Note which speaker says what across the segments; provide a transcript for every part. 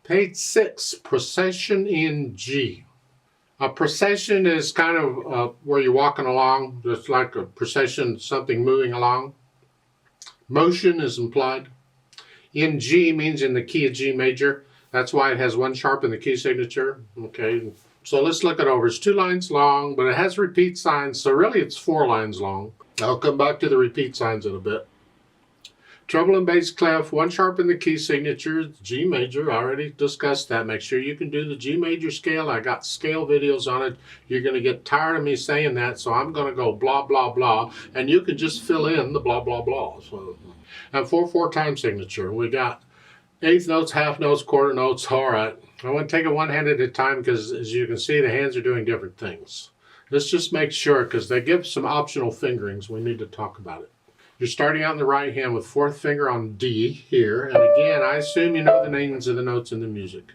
Speaker 1: Page 6, Procession in G. A procession is kind of where you're walking along, just like a procession, something moving along. Motion is implied. In G means in the key of G major. That's why it has one sharp in the key signature. Okay, so let's look it over. It's 2 lines long, but it has repeat signs, so really it's 4 lines long. I'll come back to the repeat signs in a bit. Treble and bass clef, 1 sharp in the key signature, G major, I already discussed that. Make sure you can do the G major scale. I got scale videos on it. You're going to get tired of me saying that, so I'm going to go blah, blah, blah, and you can just fill in the blah, blah, blah. So, and 4/4 time signature. We got eighth notes, half notes, quarter notes. All right. I want to take it one hand at a time because, as you can see, the hands are doing different things. Let's just make sure, because they give some optional fingerings. We need to talk about it. You're starting out in the right hand with 4th finger on D here. And again, I assume you know the names of the notes in the music.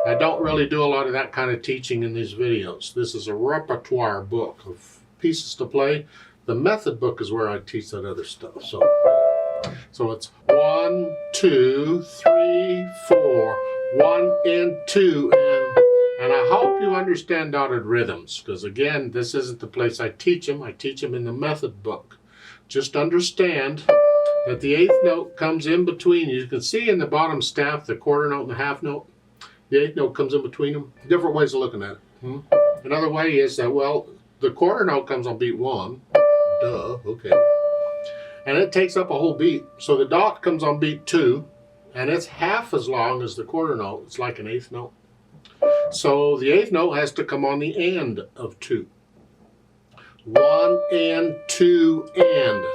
Speaker 1: I don't really do a lot of that kind of teaching in these videos. This is a repertoire book of pieces to play. The method book is where I teach that other stuff. So it's 1, 2, 3, 4, 1 and 2, and I hope you understand dotted rhythms, because again, this isn't the place I teach them. I teach them in the method book. Just understand that the 8th note comes in between. You can see in the bottom staff the quarter note and the half note. The 8th note comes in between them. Different ways of looking at it. Another way is that, well, the quarter note comes on beat 1. Duh, okay. And it takes up a whole beat. So the dot comes on beat 2, and it's half as long as the quarter note. It's like an 8th note. So the 8th note has to come on the and of 2. 1 and 2 and.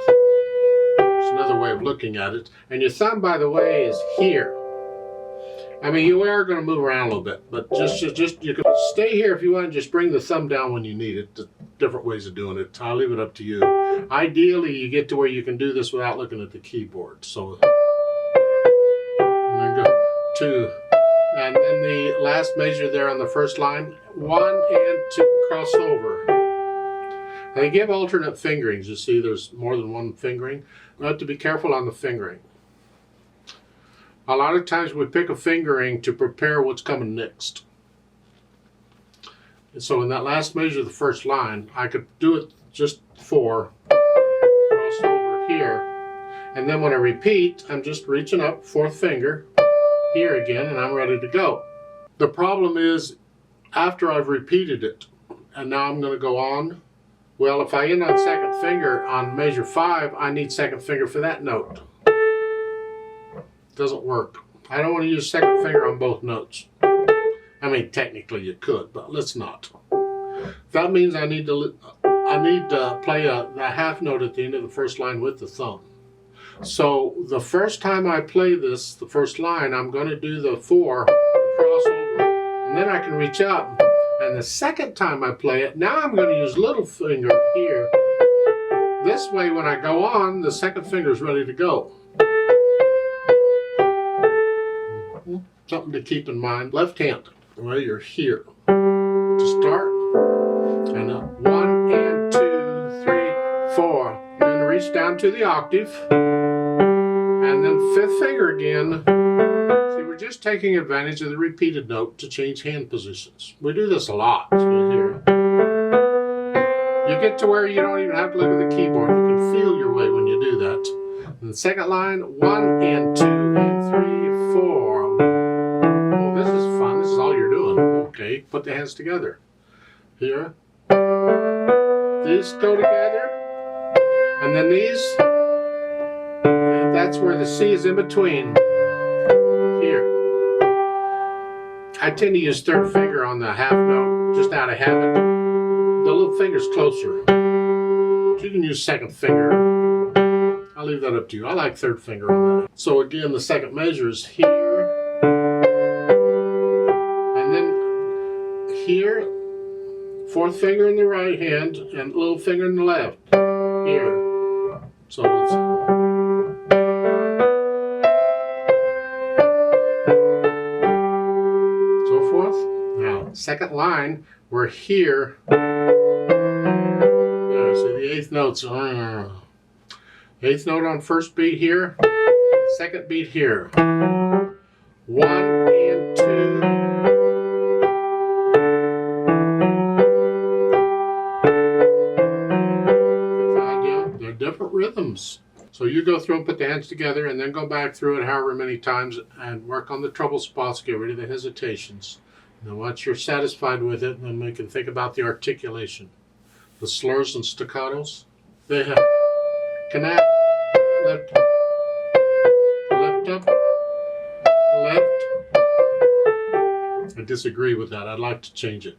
Speaker 1: It's another way of looking at it. And your thumb, by the way, is here. I mean, you are going to move around a little bit, but just you can stay here if you want. Just bring the thumb down when you need it. Different ways of doing it. I'll leave it up to you. Ideally, you get to where you can do this without looking at the keyboard. So, and then go 2. And then the last measure there on the first line, 1 and 2, cross over. They give alternate fingerings. You see there's more than one fingering. We have to be careful on the fingering. A lot of times we pick a fingering to prepare what's coming next. And so in that last measure of the first line, I could do it just 4, cross over here, and then when I repeat, I'm just reaching up, 4th finger, here again, and I'm ready to go. The problem is, after I've repeated it, and now I'm going to go on, well, if I end on 2nd finger on measure 5, I need 2nd finger for that note. Doesn't work. I don't want to use 2nd finger on both notes. I mean, technically you could, but let's not. That means I need to play the half note at the end of the first line with the thumb. So the first time I play this, the first line, I'm going to do the 4, cross over, and then I can reach up. And the second time I play it, now I'm going to use little finger here. This way, when I go on, the 2nd finger is ready to go. Something to keep in mind. Left hand, well, you're here to start. And 1 and 2, 3, 4. Then reach down to the octave. And then 5th finger again. See, we're just taking advantage of the repeated note to change hand positions. We do this a lot. Here. You get to where you don't even have to look at the keyboard. You can feel your way when you do that. And the second line, 1 and 2 and 3, 4. Oh, this is fun. This is all you're doing. Okay, put the hands together. Here. These go together. And then these. That's where the C is in between. Here. I tend to use 3rd finger on the half note, just out of habit. The little finger's closer. You can use 2nd finger. I'll leave that up to you. I like 3rd finger on that. So again, the 2nd measure is here. And then here, 4th finger in the right hand, and little finger in the left. Here. So it's... Now, 2nd line, we're here. There, see the 8th notes. 8th note on 1st beat here, 2nd beat here. 1 and 2. Get the idea? They're different rhythms. So you go through and put the hands together and then go back through it however many times and work on the trouble spots, get rid of the hesitations. And once you're satisfied with it, then we can think about the articulation. The slurs and staccatos, they have connect, lift, lift up, lift. I disagree with that. I'd like to change it.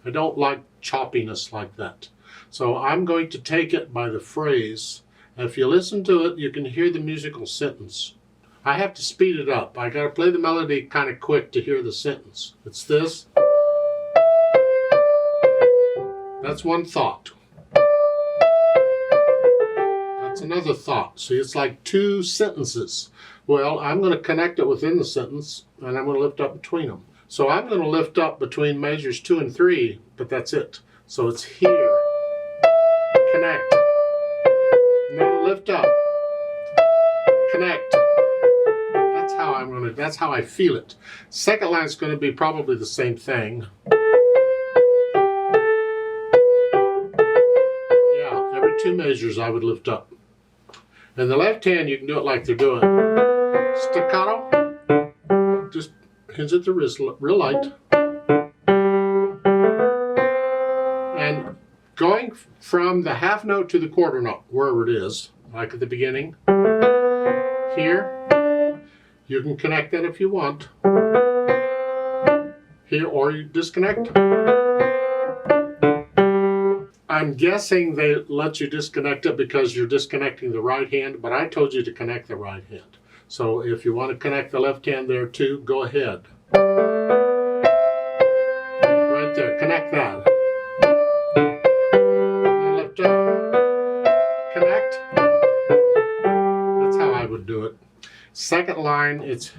Speaker 1: I don't like choppiness like that. So I'm going to take it by the phrase. If you listen to it, you can hear the musical sentence. I have to speed it up. I got to play the melody kind of quick to hear the sentence. It's this. That's one thought. That's another thought. See, it's like 2 sentences. Well, I'm going to connect it within the sentence, and I'm going to lift up between them. So I'm going to lift up between measures 2 and 3, but that's it. So it's here, connect, and then lift up, connect. That's how I feel it. Second line is going to be probably the same thing. Yeah, every 2 measures I would lift up. And the left hand, you can do it like they're doing. Staccato, just hands at the wrist, real light. And going from the half note to the quarter note, wherever it is, like at the beginning, here, you can connect that if you want. Here, or you disconnect. I'm guessing they let you disconnect it because you're disconnecting the right hand, but I told you to connect the right hand. So if you want to connect the left hand there too, go ahead. Right there, connect that. And lift up. Connect. That's how I would do it. Second line, it's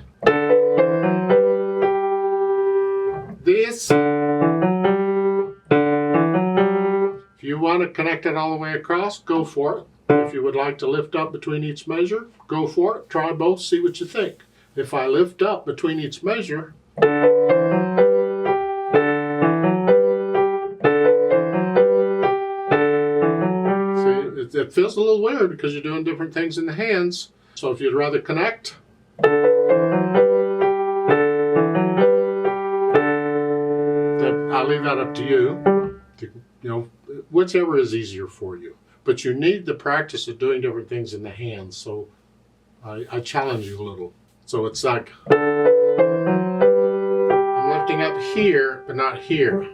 Speaker 1: this. If you want to connect it all the way across, go for it. If you would like to lift up between each measure, go for it. Try both, see what you think. If I lift up between each measure, see, it feels a little weird because you're doing different things in the hands. So if you'd rather connect, I'll leave that up to you. You know, whichever is easier for you. But you need the practice of doing different things in the hands. So I challenge you a little. So it's like I'm lifting up here, but not here.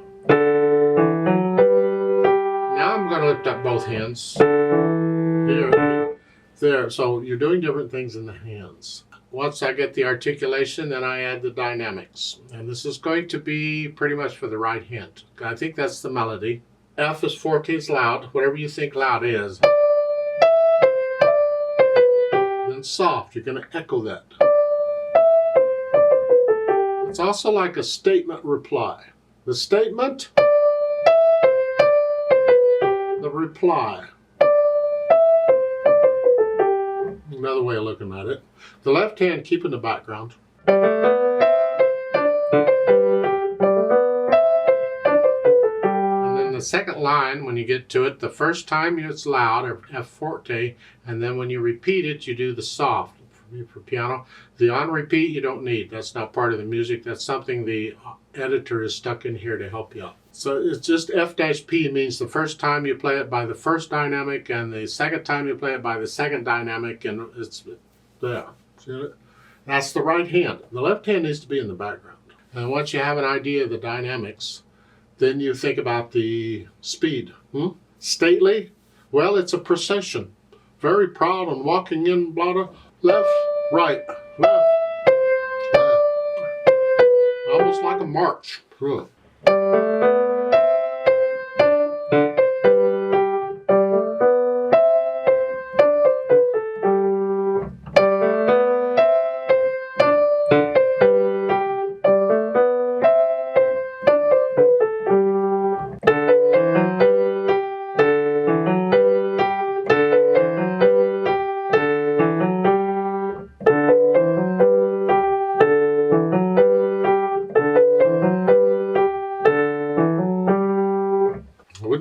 Speaker 1: Now I'm going to lift up both hands. Here, there. So you're doing different things in the hands. Once I get the articulation, then I add the dynamics. And this is going to be pretty much for the right hand. I think that's the melody. F is forte, is loud, whatever you think loud is. Then soft, you're going to echo that. It's also like a statement reply. The statement, the reply. Another way of looking at it. The left hand keep in the background. And then the second line, when you get to it, the first time it's loud, or F forte, and then when you repeat it, you do the soft. For piano, the on repeat you don't need. That's not part of the music. That's something the editor is stuck in here to help you out. So it's just F-P means the first time you play it by the first dynamic, and the second time you play it by the second dynamic, and it's there. See it? That's the right hand. The left hand needs to be in the background. And once you have an idea of the dynamics, then you think about the speed. Stately? Well, it's a procession. Very proud and walking in, blah, blah. Left, right, left, left. Almost like a march.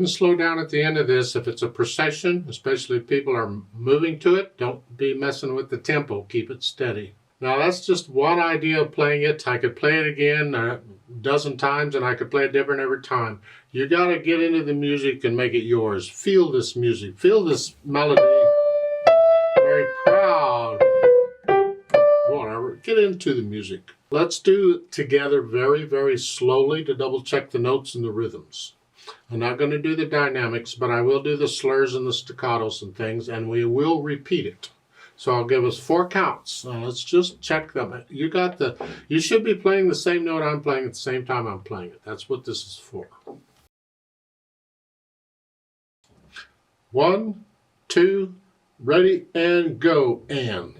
Speaker 1: wouldn't slow down at the end of this. If it's a procession, especially if people are moving to it, don't be messing with the tempo. Keep it steady. Now that's just one idea of playing it. I could play it again a dozen times and I could play it different every time. You got to get into the music and make it yours. Feel this music. Feel this melody. Very proud. Whatever. Get into the music. Let's do it together very, very slowly to double check the notes and the rhythms. I'm not going to do the dynamics, but I will do the slurs and the staccatos and things, and we will repeat it. So I'll give us 4 counts. Now let's just check them. You should be playing the same note I'm playing at the same time I'm playing it. That's what this is for. 1, 2, ready, and go, and.